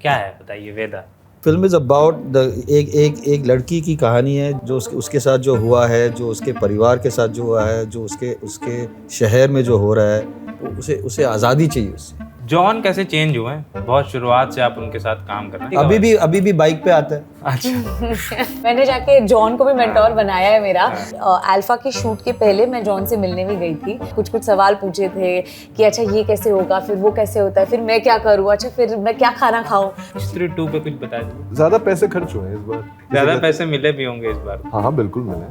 क्या है बताइए वेदा? फिल्म इज़ अबाउट द एक लड़की की कहानी है जो उसके साथ जो हुआ है, जो उसके परिवार के साथ जो हुआ है, जो उसके उसके शहर में जो हो रहा है, उसे उसे आज़ादी चाहिए उससे। जॉन कैसे चेंज हुए हैं? बहुत शुरुआत से आप उनके साथ काम कर रहे हैं। अभी भी बाइक पे आता है। अच्छा। मैंने जाके जॉन को भी मेंटोर बनाया है मेरा। हाँ। अल्फा की शूट के पहले मैं जॉन से मिलने भी गई थी। कुछ कुछ सवाल पूछे थे कि अच्छा ये कैसे होगा, फिर वो कैसे होता है, फिर मैं क्या करूँ, अच्छा फिर मैं क्या खाना खाऊं। हिस्ट्री 2 पे कुछ बता दीजिए। ज्यादा पैसे खर्च हुए हैं इस बार। ज्यादा पैसे मिले भी होंगे इस बार। हाँ हाँ बिल्कुल मिले।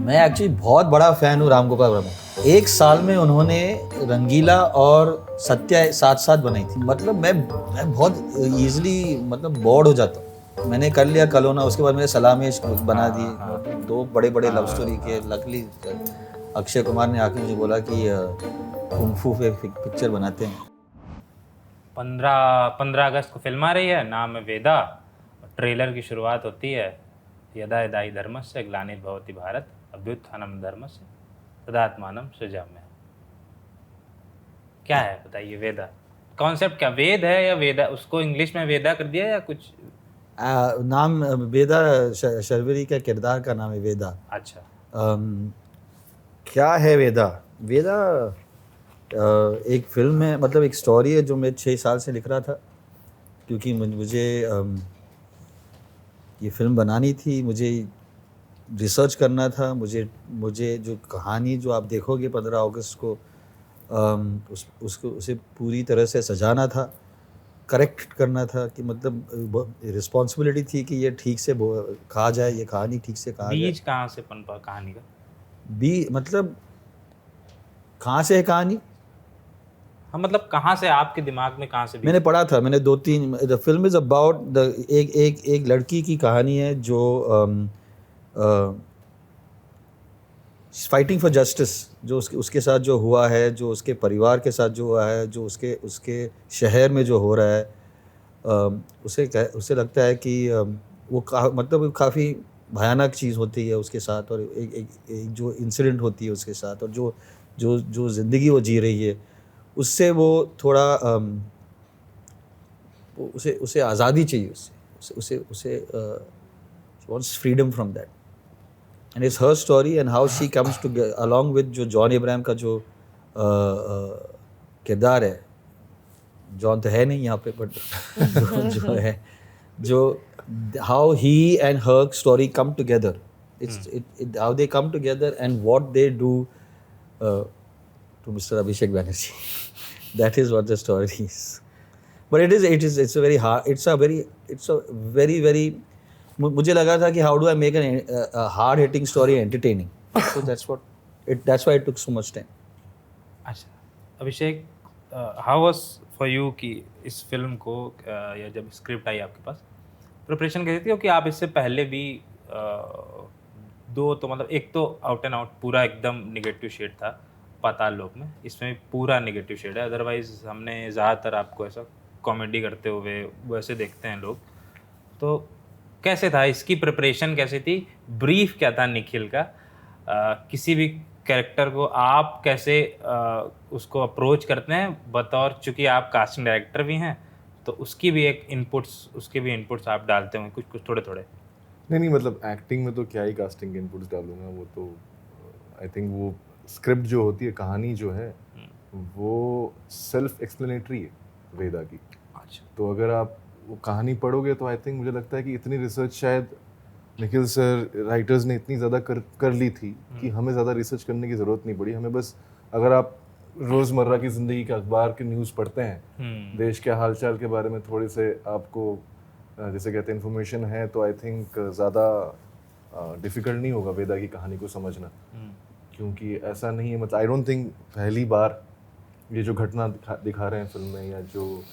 मैं एक्चुअली बहुत बड़ा फ़ैन हूँ राम गोपाल वर्मा। एक साल में उन्होंने रंगीला और सत्या साथ साथ बनाई थी। मतलब मैं बहुत ईजिली बोर्ड हो जाता हूँ। मैंने कर लिया कलोना, उसके बाद मैंने सलामेश बना दी। दो बड़े बड़े लव स्टोरी के। लकली अक्षय कुमार ने आके मुझे बोला कि कुंफू पे पिक्चर बनाते हैं। 15 अगस्त को फिल्म आ रही है, नाम है वेदा। ट्रेलर की शुरुआत होती है यदा यदा हि धर्मस्य ग्लानिर्भवति भारत अभ्युत्थानम धर्मस्य तदात्मानं सृजाम्यहम्। क्या है बताइए वेदा? कॉन्सेप्ट क्या वेद है या वेदा? उसको इंग्लिश में वेदा कर दिया या कुछ? नाम वेदा शर्वरी का किरदार का नाम है वेदा। अच्छा। क्या है वेदा? वेदा एक फिल्म है, मतलब एक स्टोरी है जो मैं 6 साल से लिख रहा था, क्योंकि मुझे ये फिल्म बनानी थी, मुझे रिसर्च करना था, मुझे जो कहानी जो आप देखोगे 15 अगस्त को उसको उसे पूरी तरह से सजाना था, करेक्ट करना था कि मतलब रिस्पॉन्सिबिलिटी थी कि ये ठीक से कहा जाए, ये कहानी ठीक से कहा जाए। बीज कहाँ से पनपा कहानी का? मतलब कहाँ से है कहानी? हाँ, मतलब कहाँ से आपके दिमाग में कहाँ से बीज? मैंने पढ़ा था, मैंने 2-3 the film is about the एक लड़की की कहानी है जो फाइटिंग फॉर जस्टिस, जो उसके साथ जो हुआ है, जो उसके परिवार के साथ जो हुआ है, जो उसके उसके शहर में जो हो रहा है, उसे लगता है कि मतलब काफ़ी भयानक चीज़ होती है उसके साथ, और एक जो इंसिडेंट होती है उसके साथ, और जो ज़िंदगी वो जी रही है उससे वो थोड़ा उसे आज़ादी चाहिए, उससे उसे उसे wants freedom from that, and it's her story and how she comes to along with जो जॉन इब्राहिम का जो किरदार है। जॉन तो है नहीं यहाँ पे, बट जो है, जो how he and her story come together, how they come together and what they do to Mr. Abhishek Banerjee. That is what the story is. But it's a very hard, it's a very मुझे लगा था कि how do I make a hard hitting story entertaining, so that's why it took so much time. अच्छा अभिषेक, how was for you कि इस film को या जब स्क्रिप्ट आई आपके पास, प्रिपरेशन कैसी थी? क्योंकि आप इससे पहले भी दो, तो मतलब एक तो आउट एंड आउट पूरा एकदम निगेटिव शेड था पाताल लोक में, इसमें भी पूरा निगेटिव शेड है। अदरवाइज हमने ज़्यादातर आपको ऐसा कॉमेडी करते हुए वैसे देखते हैं लोग। तो कैसे था, इसकी प्रिपरेशन कैसी थी, ब्रीफ क्या था निखिल का? किसी भी कैरेक्टर को आप कैसे उसको अप्रोच करते हैं बतौर, चूँकि आप कास्टिंग डायरेक्टर भी हैं, तो उसके भी इनपुट्स आप डालते होंगे कुछ थोड़े थोड़े। नहीं मतलब एक्टिंग में तो क्या ही कास्टिंग के इनपुट्स डालूंगा, वो तो आई थिंक वो स्क्रिप्ट जो होती है, कहानी जो है वो सेल्फ एक्सप्लेनेटरी है वेदा की। अच्छा। तो अगर आप वो कहानी पढ़ोगे तो आई थिंक मुझे लगता है कि इतनी रिसर्च शायद निखिल सर राइटर्स ने इतनी ज़्यादा कर ली थी कि हमें ज़्यादा रिसर्च करने की ज़रूरत नहीं पड़ी। हमें बस, अगर आप रोज़मर्रा की ज़िंदगी के अखबार के न्यूज़ पढ़ते हैं, देश के हालचाल के बारे में थोड़े से आपको जैसे कहते हैं इन्फॉर्मेशन है, तो आई थिंक ज़्यादा डिफ़िकल्ट नहीं होगा वेदा की कहानी को समझना। क्योंकि ऐसा नहीं है, मतलब आई डोंट थिंक पहली बार ये जो घटना दिखा रहे हैं फिल्म में, या जो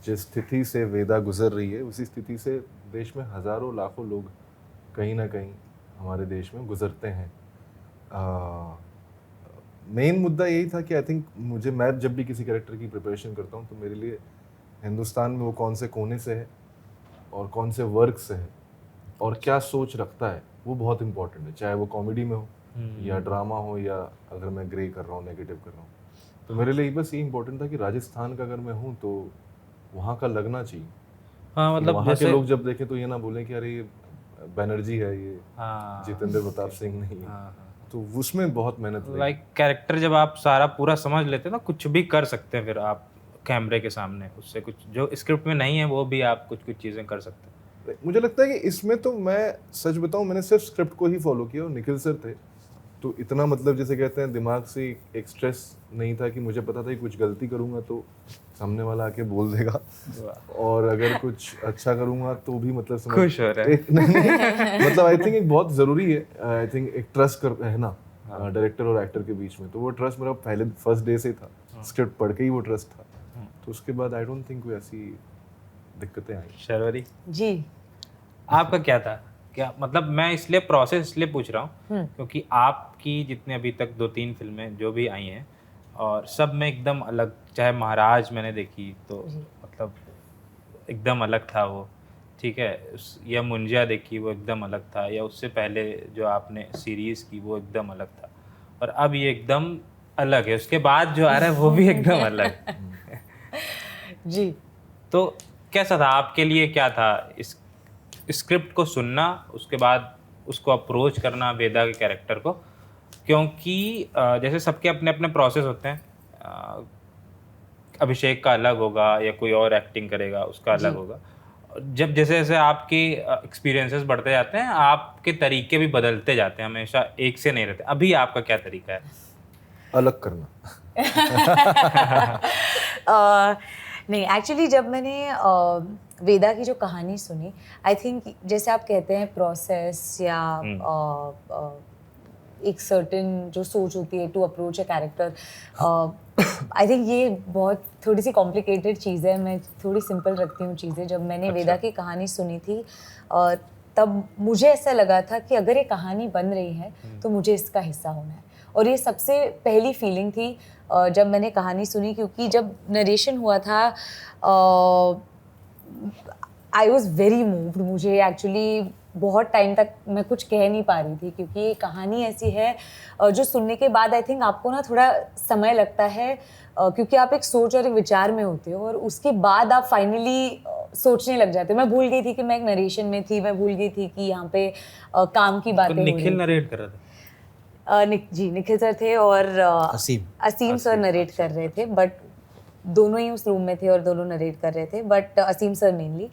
जिस स्थिति से वेदा गुजर रही है, उसी स्थिति से देश में हज़ारों लाखों लोग कहीं ना कहीं हमारे देश में गुजरते हैं। मेन मुद्दा यही था कि आई थिंक मैं जब भी किसी कैरेक्टर की प्रिपरेशन करता हूँ तो मेरे लिए हिंदुस्तान में वो कौन से कोने से है और कौन से वर्ग से है और क्या सोच रखता है, वो बहुत इंपॉर्टेंट है। चाहे वो कॉमेडी में हो या ड्रामा हो, या अगर मैं ग्रे कर रहा हूँ, नेगेटिव कर रहा हूँ, तो मेरे लिए बस ये इंपॉर्टेंट था कि राजस्थान का अगर मैं हूँ तो वहाँ का लगना चाहिए। हाँ मतलब वहाँ के जैसे लोग जब देखें तो ये ना बोलें कि अरे ये बैनर्जी है, ये हाँ जितेंद्र प्रताप सिंह नहीं है। हाँ तो उसमें बहुत मेहनत लगी। लाइक कैरेक्टर जब आप सारा पूरा समझ लेते हैं ना, कुछ भी कर सकते हैं फिर आप कैमरे के सामने, उससे कुछ जो स्क्रिप्ट में नहीं है वो भी आप कुछ कुछ चीज़ें कर सकते हैं। मुझे लगता है कि इसमें तो मैं सच बताऊं, मैंने सिर्फ स्क्रिप्ट को ही फॉलो किया और निखिल सर थे तो इतना मतलब जैसे कहते हैं दिमाग से एक स्ट्रेस नहीं था कि मुझे पता था कि कुछ गलती करूंगा तो सामने वाला आके बोल देगा, और अगर कुछ अच्छा करूंगा तो भी मतलब खुश हो रहा है। नहीं, मतलब आई थिंक एक बहुत ज़रूरी है, आई थिंक एक ट्रस्ट कर है ना डायरेक्टर और एक्टर के बीच में। तो वो ट्रस्ट मेरा पहले फर्स्ट डे से ही था, स्क्रिप्ट पढ़ के ही वो ट्रस्ट था। तो उसके बाद आई डोंट थिंक कोई ऐसी दिक्कतें आई। शर्वरी जी आपका क्या था? क्या मतलब मैं इसलिए प्रोसेस इसलिए पूछ रहा हूँ क्योंकि आपकी जितने अभी तक 2-3 फिल्में जो भी आई हैं और सब में एकदम अलग, चाहे महाराज मैंने देखी तो मतलब एकदम अलग था वो, ठीक है, या मुंजिया देखी वो एकदम अलग था, या उससे पहले जो आपने सीरीज़ की वो एकदम अलग था, और अब ये एकदम अलग है, उसके बाद जो आ रहा है वो भी एकदम अलग। जी तो कैसा था आपके लिए, क्या था इस स्क्रिप्ट को सुनना, उसके बाद उसको अप्रोच करना वेदा के कैरेक्टर को? क्योंकि जैसे सबके अपने अपने प्रोसेस होते हैं, अभिषेक का अलग होगा या कोई और एक्टिंग करेगा उसका अलग होगा। जब जैसे जैसे आपके एक्सपीरियंसेस बढ़ते जाते हैं आपके तरीके भी बदलते जाते हैं, हमेशा एक से नहीं रहते। अभी आपका क्या तरीका है? अलग करना। नहीं एक्चुअली जब मैंने वेदा की जो कहानी सुनी, आई थिंक जैसे आप कहते हैं प्रोसेस या एक सर्टेन जो सोच होती है to approach a character, I think ये बहुत थोड़ी सी कॉम्प्लिकेटेड चीज़ है। मैं थोड़ी सिंपल रखती हूँ चीज़ें। जब मैंने वेदा की कहानी सुनी थी तब मुझे ऐसा लगा था कि अगर ये कहानी बन रही है तो मुझे इसका हिस्सा होना है, और ये सबसे पहली फीलिंग थी जब मैंने कहानी सुनी। क्योंकि जब नरेशन हुआ था आई वॉज वेरी मूव्ड। मुझे एक्चुअली बहुत टाइम तक मैं कुछ कह नहीं पा रही थी, क्योंकि ये कहानी ऐसी है जो सुनने के बाद आई थिंक आपको ना थोड़ा समय लगता है, क्योंकि आप एक सोच और एक विचार में होते हो, और उसके बाद आप फाइनली सोचने लग जाते हो। मैं भूल गई थी कि मैं एक नरेशन में थी, मैं भूल गई थी कि यहाँ पे काम की बातें हो रही निखिल थी। नरेट कर रहा था? जी निखिल सर थे और असीम सर नरेट कर रहे थे, बट दोनों ही उस रूम में थे और दोनों नरेट कर रहे थे, बट असीम सर मेनली।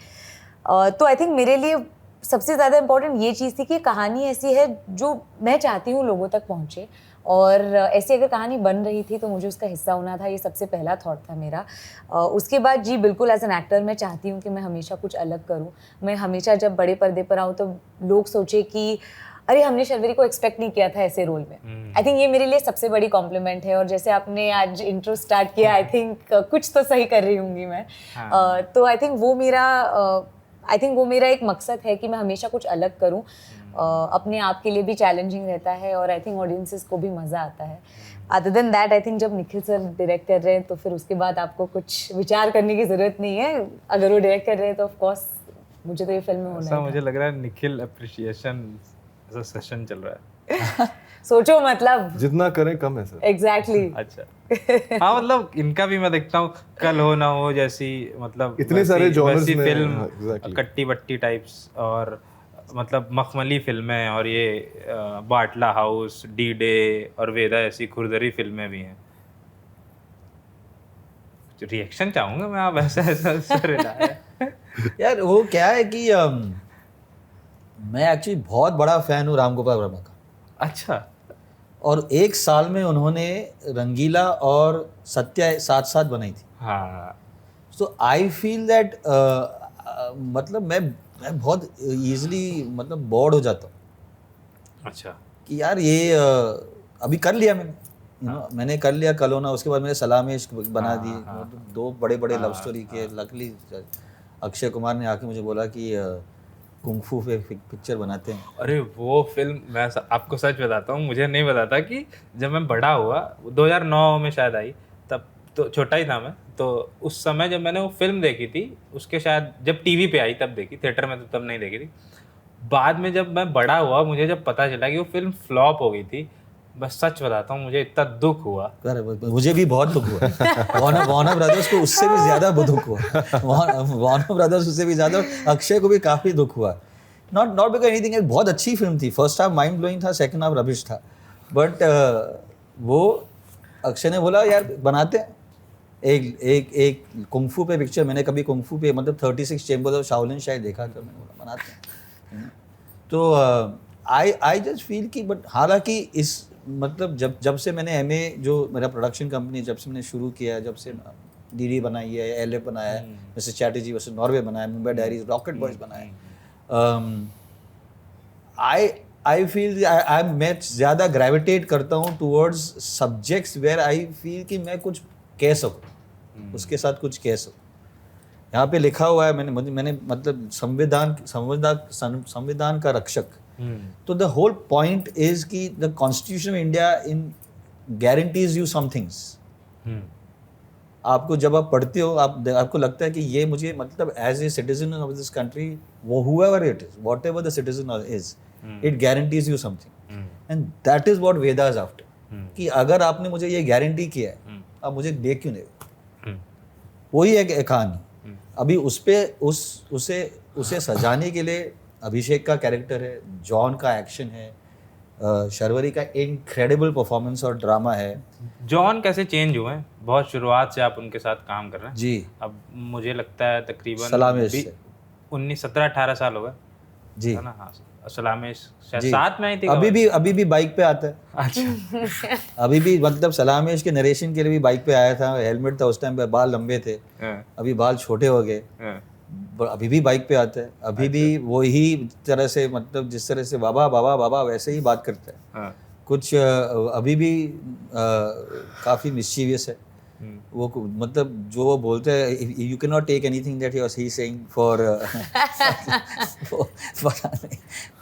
तो आई थिंक मेरे लिए सबसे ज़्यादा इम्पोर्टेंट ये चीज़ थी कि कहानी ऐसी है जो मैं चाहती हूँ लोगों तक पहुँचे, और ऐसी अगर कहानी बन रही थी तो मुझे उसका हिस्सा होना था। ये सबसे पहला थॉट था मेरा। उसके बाद जी बिल्कुल एज एन एक्टर मैं चाहती हूँ कि मैं हमेशा कुछ अलग करूँ। मैं हमेशा जब बड़े पर्दे पर आऊँ तो लोग सोचे कि अरे हमने शर्वरी को एक्सपेक्ट नहीं किया था ऐसे रोल में। आई थिंक ये मेरे लिए सबसे बड़ी कॉम्प्लीमेंट है। और जैसे आपने आज इंट्रो स्टार्ट किया, आई थिंक कुछ तो सही कर रही हूँगी मैं। तो आई थिंक वो मेरा एक मकसद है कि मैं हमेशा कुछ अलग करूँ। अपने आप के लिए भी चैलेंजिंग रहता है, और आई थिंक ऑडियंसेस को भी मज़ा आता है। Other than that I think जब निखिल सर डायरेक्ट कर रहे हैं तो फिर उसके बाद आपको कुछ विचार करने की ज़रूरत नहीं है। अगर वो डायरेक्ट कर रहे हैं तो ऑफ कोर्स मुझे तो ये फिल्म में होना ऐसा है। मुझे लग रहा है निखिल अप्रिशिएशन ऐसा सेशन चल रहा है। सोचो मतलब जितना करें कम है सर। एग्जैक्टली अच्छा। हाँ मतलब इनका भी मैं देखता हूँ कल हो ना हो जैसी, मतलब इतने सारे genres वैसी में, फिल्म, हाँ, exactly. कट्टी बट्टी टाइप्स, और मतलब मखमली फिल्में, और ये बाटला हाउस, डी डे और वेदा ऐसी खुरदरी फिल्में भी हैं। रिएक्शन चाहूंगा मैं, आप ऐसा ऐसा यार वो क्या है कि मैं एक्चुअली बहुत बड़ा फैन हूँ राम गोपाल वर्मा का। अच्छा। और एक साल में उन्होंने रंगीला और सत्या साथ साथ बनाई थी। हाँ सो आई फील दैट मतलब मैं बहुत इजीली मतलब बोर्ड हो जाता हूँ अच्छा। कि यार ये अभी कर लिया मैंने, मैंने कर लिया कल होना, उसके बाद मैंने सलाम इश्क बना दिए। मतलब 2 बड़े बड़े लव स्टोरी के। लकली अक्षय कुमार ने आके मुझे बोला कि कुंफू पे पिक्चर बनाते हैं। अरे वो फिल्म मैं आपको सच बताता हूँ, मुझे नहीं पता था कि जब मैं बड़ा हुआ 2009 में शायद आई, तब तो छोटा ही था मैं, तो उस समय जब मैंने वो फिल्म देखी थी उसके शायद जब टीवी पे आई तब देखी, थिएटर में तो तब नहीं देखी थी। बाद में जब मैं बड़ा हुआ मुझे जब पता चला कि वो फिल्म फ्लॉप हो गई थी, बस सच बताता हूँ, मुझे इतना दुख हुआ। अरे मुझे भी बहुत दुख हुआ। वार्नर ब्रदर्स को उससे भी ज़्यादा दुख हुआ। वार्नर ब्रदर्स उससे भी ज़्यादा, अक्षय को भी काफ़ी दुख हुआ। नॉट बिकॉज एनीथिंग, एक बहुत अच्छी फिल्म थी, फर्स्ट हाफ माइंड ब्लोइंग था, सेकंड हाफ रबिश था, बट वो अक्षय ने बोला यार बनाते हैं एक कुंफू पे पिक्चर। मैंने कभी कुंफू पे मतलब 36 चेंबर्स ऑफ शाओलिन शायद देखा था, मैंने बोला बनाते हैं। तो आई जस्ट फील कि बट हालांकि इस मतलब जब से मैंने एमए जो मेरा प्रोडक्शन कंपनी जब से मैंने शुरू किया, जब से डीडी बनाई है, एलएफ बनाया है, जैसे चैटर्जी वर्सेस नॉर्वे बनाया, मुंबई डायरीज, रॉकेट बॉयज बनाया, आई फील मैं ज़्यादा ग्रेविटेट करता हूँ towards subjects where I feel कि मैं कुछ कह सकूँ, उसके साथ कुछ कह सकूँ। यहाँ पे लिखा हुआ है, मैंने मतलब संविधान का रक्षक। तो द होल पॉइंट इज कि the constitution of India in guarantees you some things. आपको जब आप पढ़ते हो, आपको लगता है कि ये मुझे मतलब as a citizen of this country, वो whoever it is, whatever the citizen is, it guarantees you something, and that is what वेदास आफ्टर। कि अगर आपने मुझे ये गारंटी किया है, आप मुझे दे क्यों नहीं? वही एक कहानी। अभी उसे सजाने के लिए अभिषेक का कैरेक्टर है, जॉन का एक्शन है, शर्वरी का इनक्रेडिबल परफॉर्मेंस और ड्रामा है। जॉन कैसे चेंज हुए हैं? बहुत शुरुआत से आप उनके साथ काम कर रहे हैं जी। अब मुझे लगता है तकरीबन सलामेश 17-18 साल हो गए जी, है ना? हाँ, सलामेश शायद जी। साथ में आई थी। अभी भी बाइक पे आता है। अच्छा। अभी भी मतलब सलामेश के नरेशन के लिए भी बाइक पे आया था, हेलमेट था उस टाइम पे, बाल लंबे थे, अभी बाल छोटे हो गए, अभी भी बाइक पे आता है, अभी भी वही तरह से मतलब जिस तरह से बाबा बाबा बाबा वैसे ही बात करता है। कुछ अभी भी काफ़ी मिस्चीवियस है वो, मतलब जो वो बोलते हैं, you can not take anything that he was saying for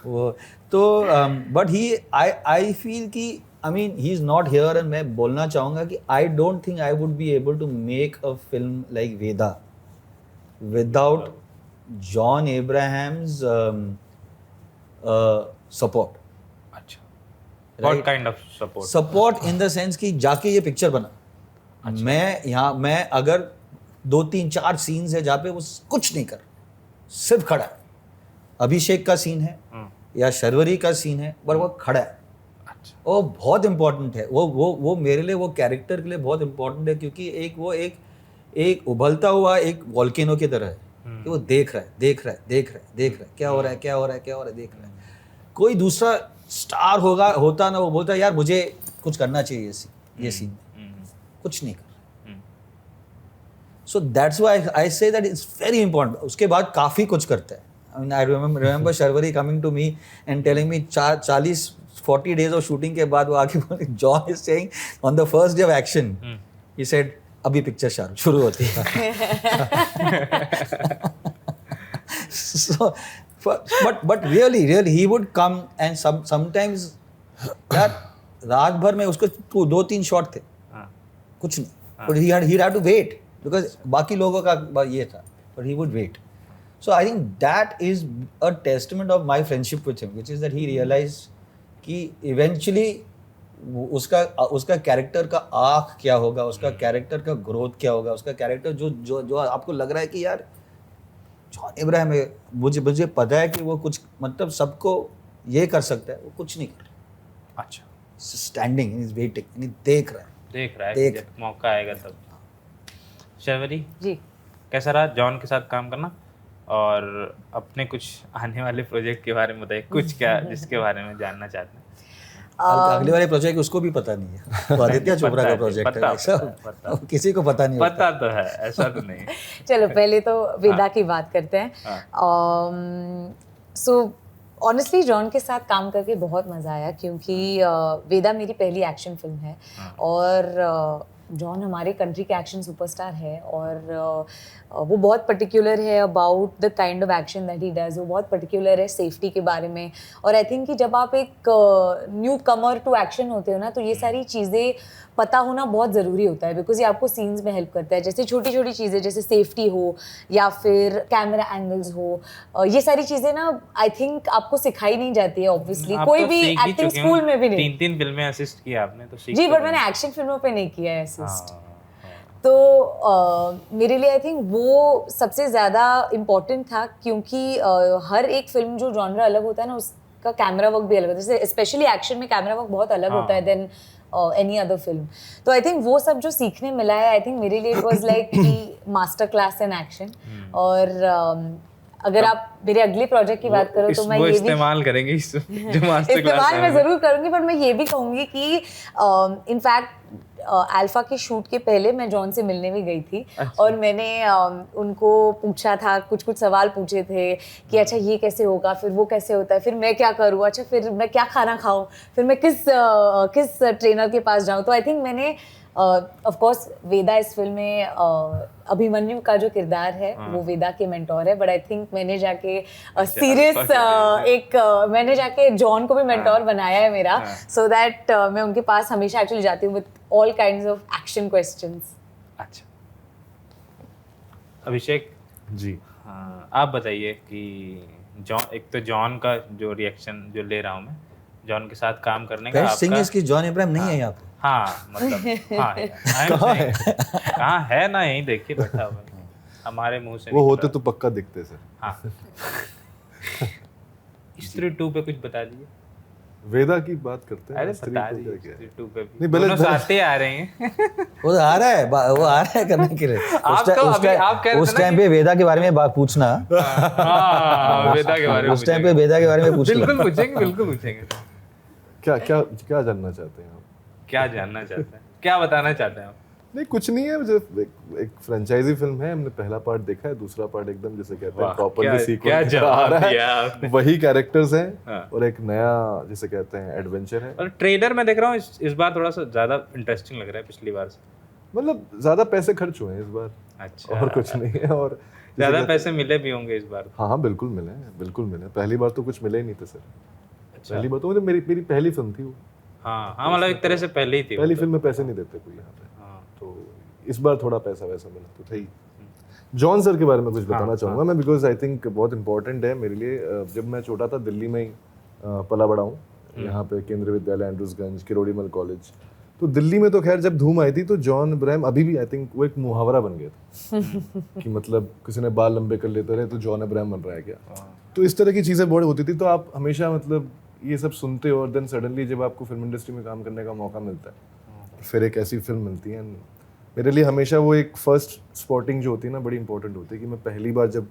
वो तो बट ही आई फील कि I mean he is not here, and मैं बोलना चाहूँगा कि I don't think I would be able to make a film like Vedaa without John Abraham's support. अच्छा, Right? what kind of support? Support in the sense कि जाके ये picture बना। अच्छा। मैं अगर 2-3-4 सीन्स है जहाँ पे वो कुछ नहीं कर, सिर्फ खड़ा है। अभिषेक का सीन है या शर्वरी का सीन है, पर वो खड़ा है। अच्छा। वो बहुत इम्पोर्टेंट है, वो मेरे लिए, वो कैरेक्टर के लिए बहुत इम्पोर्टेंट है, क्योंकि एक उभलता हुआ एक वॉल्केनो की तरह है कि वो देख रहा है क्या हो रहा है, देख रहा है। कोई दूसरा स्टार होता ना, वो बोलता यार मुझे कुछ करना चाहिए ये सीन में, कुछ नहीं कर। So that's why I say that it's very important. उसके बाद काफ़ी कुछ करता है। I mean I remember Sharvari coming to me and telling me 40 days of shooting के बाद वो आके बोले, John is saying on the first day of action, he said अभी पिक्चर शुरू होती है। So, but really he would come and sometimes यार रात भर में उसको 2-3 शॉट थे, कुछ नहीं, but he had to wait because बाकी लोगों का ये था, but he would wait. So I think that is a testament of my friendship with him, which is that he realized कि eventually उसका कैरेक्टर का आर्क क्या होगा, उसका कैरेक्टर का ग्रोथ क्या होगा, उसका कैरेक्टर जो आपको लग रहा है कि यार जॉन इब्राहिम है, मुझे पता है कि वो कुछ मतलब सबको ये कर सकता है, वो कुछ नहीं कर रहा। अच्छा, स्टैंडिंग इज वेटिंग, देख रहा है जब मौका आएगा तब। शर्वरी जी, कैसा रहा जॉन के साथ काम करना, और अपने कुछ आने वाले प्रोजेक्ट के बारे में बताइए, कुछ क्या जिसके बारे में जानना चाहते हैं। अगले वाले प्रोजेक्ट उसको भी पता नहीं है, आदित्य चोपड़ा का प्रोजेक्ट है, किसी को पता नहीं, पता तो है, ऐसा तो नहीं। चलो पहले तो वेदा की बात करते हैं। सो ऑनेस्टली जॉन के साथ काम करके बहुत मज़ा आया, क्योंकि वेदा मेरी पहली एक्शन फिल्म है, और जॉन हमारे कंट्री के एक्शन सुपरस्टार है, और वो बहुत पर्टिकुलर है about the kind of action that he does, वो बहुत पर्टिकुलर है सेफ्टी के बारे में। और आई थिंक कि जब आप एक न्यू कमर टू एक्शन होते हो ना, तो ये सारी चीज़ें पता होना बहुत ज़रूरी होता है, बिकॉज ये आपको सीन्स में हेल्प करता है। जैसे छोटी छोटी चीज़ें, जैसे सेफ्टी हो या फिर कैमरा एंगल्स हो, ये सारी चीज़ें ना आई थिंक आपको सिखाई नहीं जाती है ऑब्वियसली, आप कोई तो भी सीख ही एक्टिंग चुके हो। स्कूल में भी नहीं। 3 फिल्में असिस्ट किया आपने तो सीख जी, तो बट गए। मैंने एक्शन फिल्मों पे नहीं किया है असिस्ट। हाँ, तो मेरे लिए आई थिंक वो सबसे ज़्यादा इम्पोर्टेंट था, क्योंकि हर एक फिल्म जो जॉनरा अलग होता है ना, उसका कैमरा वर्क भी अलग होता है। जैसे स्पेशली एक्शन में कैमरा वर्क बहुत अलग होता है देन एनी अदर फिल्म। तो आई थिंक वो सब जो सीखने मिला है, आई थिंक मेरे लिए इट वाज लाइक कि मास्टर क्लास इन एक्शन। और अगर आप मेरे अगले प्रोजेक्ट की बात करो तो मैं वो ये भी इस्तेमाल करेंगे जो मास्टर क्लास इस्तेमाल मैं ज़रूर करूँगी, पर मैं ये भी कहूँगी कि इनफैक्ट अल्फा के शूट के पहले मैं जॉन से मिलने भी गई थी। और मैंने उनको पूछा था, कुछ कुछ सवाल पूछे थे कि अच्छा ये कैसे होगा, फिर वो कैसे होता है, फिर मैं क्या करूँ, अच्छा फिर मैं क्या खाना खाऊँ, फिर मैं किस ट्रेनर के पास जाऊँ। तो आई थिंक मैंने ऑफ कोर्स वेदा इस फिल्म में अभिमन्यु का जो किरदार है वो वेदा के मेंटोर है, बट आई थिंक मैंने जाके सीरियस मैंने जाके जॉन को भी मेंटोर बनाया है मेरा, सो दैट मैं उनके पास हमेशा एक्चुअली जाती हूँ with all kinds of action questions. अच्छा, अभिषेक जी, हाँ, आप बताइए कि जॉन, एक तो जॉन का जो रिएक्शन जो ले रहा हूँ मैं, जॉन के साथ काम करने का बेस्ट थिंग इज कि जॉन इब्राहिम नहीं है यहाँ पे। हाँ मतलब हाँ है, कहाँ है ना, यहीं देखिए बैठा हुआ है, हमारे मुंह से वो निकल होते रहा तो पक्का दिखते सर। है। हाँ स्त्री 2 पे कुछ बता दीजिए। वेदा की बात करते हैं। अरे स्त्री बता को दीजिए क्या क्या है? स्त्री 2 पे भी नहीं, दोनों साथ ही आ रहे हैं। वो आ रहा है, वो आ रहा है करने के लिए। आप तो अभी आप कह रहे थे उस ना टाइम पे वेदा के बारे में बात पूछना, हाँ, वेदा के बारे में उस टाइम पे वेदा के बारे में पूछ बिल्कुल पूछेंगे, बिल्कुल पूछेंगे। क्या क्या क्या जानना चाहते हैं आप? क्या जानना चाहते हैं, क्या बताना चाहते हैं आप? नहीं, कुछ नहीं है, मुझे एक फ्रेंचाइजी फिल्म है, हमने पहला पार्ट देखा है, दूसरा पार्ट एकदम जैसे कहते हैं वाह, प्रॉपर्ली क्या सीक्वेंस आ जवाब रहा दिया है, आपने। वही कैरेक्टर्स हैं हाँ। और एक नया जिसे कहते हैं एडवेंचर है। और ट्रेलर में देख रहा हूँ इस बार थोड़ा सा ज्यादा इंटरेस्टिंग लग रहा है पिछली बार से। मतलब ज्यादा पैसे खर्च हुए हैं इस बार, अच्छा, और कुछ नहीं है। और ज्यादा पैसे मिले भी होंगे इस बार। हाँ हाँ बिल्कुल मिले हैं, बिल्कुल मिले। पहली बार तो कुछ मिले ही नहीं थे सर। पहली बार तो मतलब मेरी पहली फिल्म थी वो। हाँ हाँ, मतलब एक तरह से पहले ही थी। पहली फिल्म में पैसे नहीं देते कोई यहाँ पे, हाँ। तो इस बार थोड़ा पैसा वैसा मिला तो था ही। जॉन सर के बारे में कुछ बताना चाहूँगा मैं, बिकॉज आई थिंक बहुत इंपॉर्टेंट है मेरे लिए। जब मैं छोटा था दिल्ली में ही पला बड़ा हूँ, यहाँ पे केंद्रीय विद्यालय एंड्रूसगंज, किरोड़ीमल कॉलेज। तो दिल्ली में तो खैर जब धूम आई थी तो जॉन इब्राहिम अभी भी आई थिंक वो एक मुहावरा बन गया था कि मतलब किसी ने बाल लंबे कर लेते रहे तो जॉन इब्राहिम बन रहा है क्या। तो इस तरह की चीज़ें बहुत होती थी, तो आप हमेशा मतलब ये सब सुनते हो, और देन सडनली जब आपको फिल्म इंडस्ट्री में काम करने का मौका मिलता है, फिर एक ऐसी फिल्म मिलती है। मेरे लिए हमेशा वो एक फर्स्ट स्पॉटिंग जो होती है ना बड़ी इंपॉर्टेंट होती है, कि मैं पहली बार जब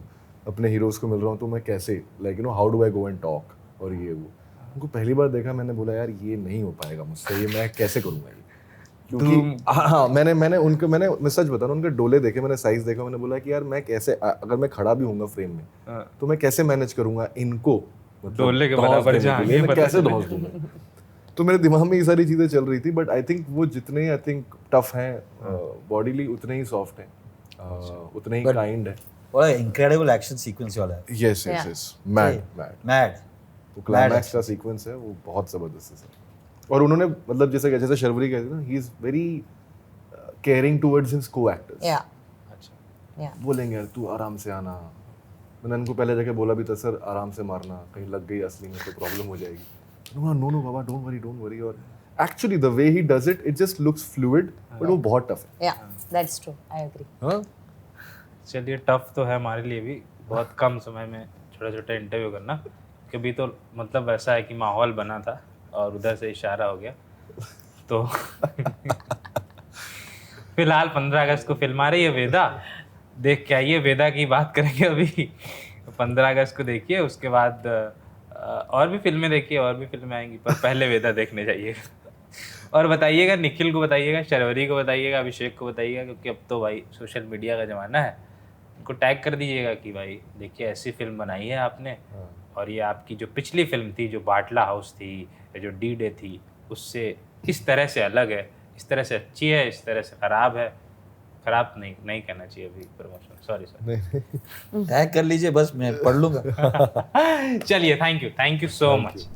अपने हीरोज़ को मिल रहा हूँ तो मैं कैसे like how do I go and talk, और ये वो उनको पहली बार देखा, मैंने बोला यार ये नहीं हो पाएगा मुझसे, ये मैं कैसे करूँगा ये, क्योंकि हाँ मैं सच बता रहा हूँ, उनके डोले देखे, मैंने साइज देखा, मैंने बोला कि यार मैं कैसे, अगर मैं खड़ा भी हूँगा फ्रेम में तो मैं कैसे मैनेज करूँगा इनको, मतलब डोले के बराबर जाएंगे, मैं कैसे धौंस दूंगा। तो मेरे दिमाग में ये सारी चीज़ें चल रही थी, बट आई थिंक वो जितने आई थिंक टफ हैं बॉडीली उतने ही सॉफ्ट हैं, उतने ही काइंड है। बड़ा incredible action sequence वाला है। यस यस यस, मैड वो क्लाइमैक्स का सीक्वेंस है, वो बहुत ज़बरदस्त है सर। और उन्होंने मतलब जैसे शर्वरी कहती है ना, he is very caring towards his को एक्टर्स। अच्छा, बोलेंगे यार तू आराम से आना, मैंने उनको पहले जाके बोला भी था सर आराम से मारना, कहीं लग गई असली में तो प्रॉब्लम हो जाएगी। नो बाबा डोंट वरी। और actually the way he does it just looks fluid, but वो बहुत टफ है। या दैट्स ट्रू, आई एग्री। हाँ चलिए, टफ तो है हमारे लिए भी, बहुत कम समय में छोटा छोटा इंटरव्यू करना, कभी तो मतलब वैसा है कि माहौल बना था और उधर से इशारा हो गया। तो फिलहाल 15 अगस्त को फिल्म आ रही है वेदा, देख के आइए। वेदा की बात करेंगे अभी, 15 अगस्त को देखिए, उसके बाद और भी फिल्में देखिए, और भी फिल्में आएंगी, पर पहले वेदा देखने जाइएगा। और बताइएगा, निखिल को बताइएगा, शर्वरी को बताइएगा, अभिषेक को बताइएगा, क्योंकि अब तो भाई सोशल मीडिया का ज़माना है, उनको टैग कर दीजिएगा कि भाई देखिए ऐसी फिल्म बनाई है आपने, और ये आपकी जो पिछली फिल्म थी, जो बाटला हाउस थी या जो डी डे थी, उससे इस तरह से अलग है, इस तरह से अच्छी है, इस तरह से ख़राब है। खराब नहीं कहना चाहिए अभी प्रमोशन, सॉरी सर। टैग कर लीजिए बस, मैं पढ़ लूंगा। चलिए, थैंक यू सो मच।